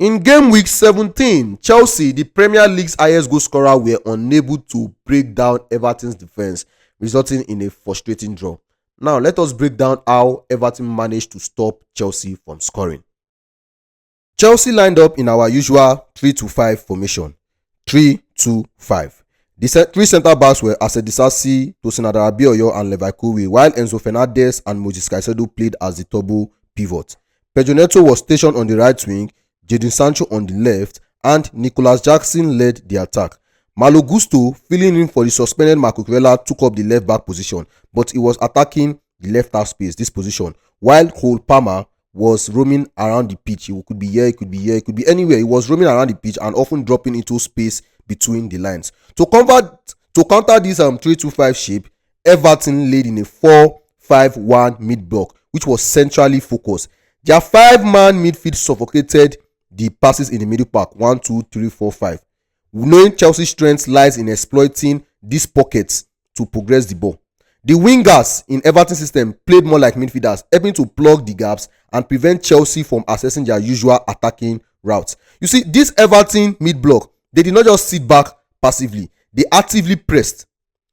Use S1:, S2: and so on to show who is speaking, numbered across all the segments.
S1: In game week 17, Chelsea, the Premier League's highest goal scorer, were unable to break down Everton's defense, resulting in a frustrating draw. Now, let us break down how Everton managed to stop Chelsea from scoring. Chelsea lined up in our usual 3-5 formation. 3-2-5. The three centre-backs were Asset Disasi, Tosin Adarabioyo and Levi Colwill, while Enzo Fernandez and Moses Caicedo played as the double pivot. Pedro Neto was stationed on the right wing, Jadon Sancho on the left, and Nicholas Jackson led the attack. Malo Gusto, filling in for the suspended Marco Cucurella, took up the left back position, but he was attacking the left half space, this position, while Cole Palmer was roaming around the pitch. He could be here, he could be here, he could be anywhere. He was roaming around the pitch and often dropping into space between the lines. To counter this 3-2-5 shape, Everton laid in a 4-5-1 mid-block, which was centrally focused. Their 5-man midfield suffocated the passes in the middle pack, 1, 2, 3, 4, 5. Knowing Chelsea's strength lies in exploiting these pockets to progress the ball. The wingers in Everton's system played more like midfielders, helping to plug the gaps and prevent Chelsea from accessing their usual attacking routes. You see, this Everton mid-block, they did not just sit back passively. They actively pressed.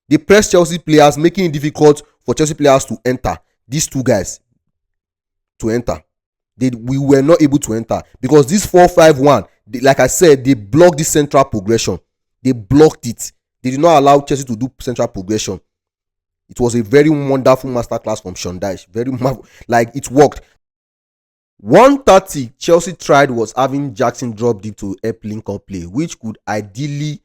S1: They pressed Chelsea players, making it difficult for Chelsea players to enter. These two guys to enter. We were not able to enter because this 4-5-1, like I said, they blocked the central progression. They blocked it. They did not allow Chelsea to do central progression. It was a very wonderful masterclass from Sean Dyche. Like it worked. 130 Chelsea tried was having Jackson drop deep to help link up play, which could ideally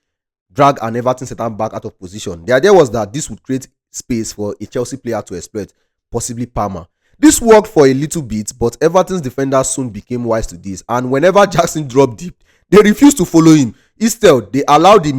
S1: drag an Everton centre back out of position. The idea was that this would create space for a Chelsea player to exploit, possibly Palmer. This worked for a little bit, but Everton's defenders soon became wise to this, and whenever Jackson dropped deep, they refused to follow him. Instead, they allowed the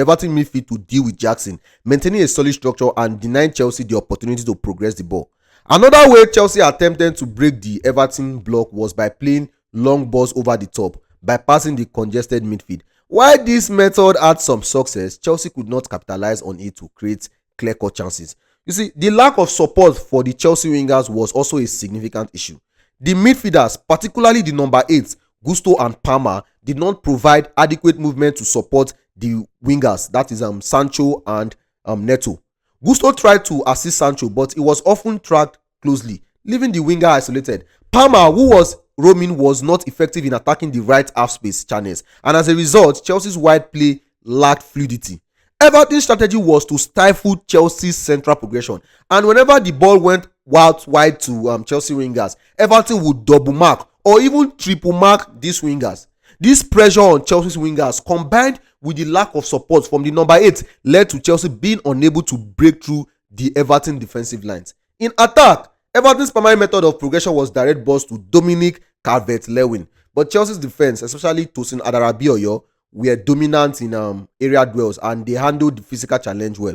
S1: Everton midfield to deal with Jackson, maintaining a solid structure and denying Chelsea the opportunity to progress the ball. Another way Chelsea attempted to break the Everton block was by playing long balls over the top, bypassing the congested midfield. While this method had some success, Chelsea could not capitalize on it to create clear-cut chances. You see, the lack of support for the Chelsea wingers was also a significant issue. The midfielders, particularly the number 8, Gusto and Palmer, did not provide adequate movement to support the wingers, that is Sancho and Neto. Gusto tried to assist Sancho, but he was often tracked closely, leaving the winger isolated. Palmer, who was roaming, was not effective in attacking the right half space channels, and as a result, Chelsea's wide play lacked fluidity. Everton's strategy was to stifle Chelsea's central progression, and whenever the ball went wide to Chelsea wingers, Everton would double mark or even triple mark these wingers. This pressure on Chelsea's wingers, combined with the lack of support from the number 8, led to Chelsea being unable to break through the Everton defensive lines. In attack, Everton's primary method of progression was direct balls to Dominic Calvert-Lewin, but Chelsea's defense, especially Tosin Adarabioyo, were dominant in area duels, and they handled the physical challenge well.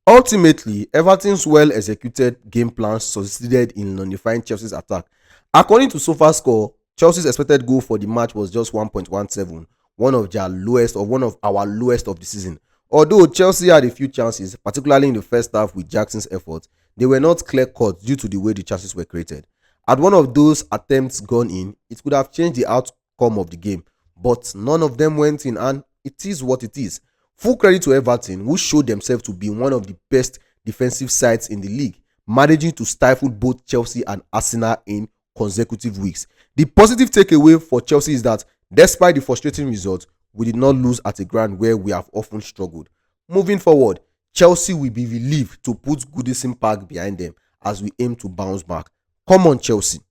S1: Ultimately, Everton's well-executed game plan succeeded in nullifying Chelsea's attack. According to SofaScore, Chelsea's expected goal for the match was just 1.17, one of our lowest of the season. Although Chelsea had a few chances, particularly in the first half with Jackson's effort, they were not clear-cut due to the way the chances were created. Had one of those attempts gone in, it could have changed the outcome of the game, but none of them went in, and it is what it is. Full credit to Everton, who showed themselves to be one of the best defensive sides in the league, managing to stifle both Chelsea and Arsenal in consecutive weeks. The positive takeaway for Chelsea is that despite the frustrating result, we did not lose at a ground where we have often struggled. Moving forward, Chelsea will be relieved to put Goodison Park behind them as we aim to bounce back. Come on, Chelsea.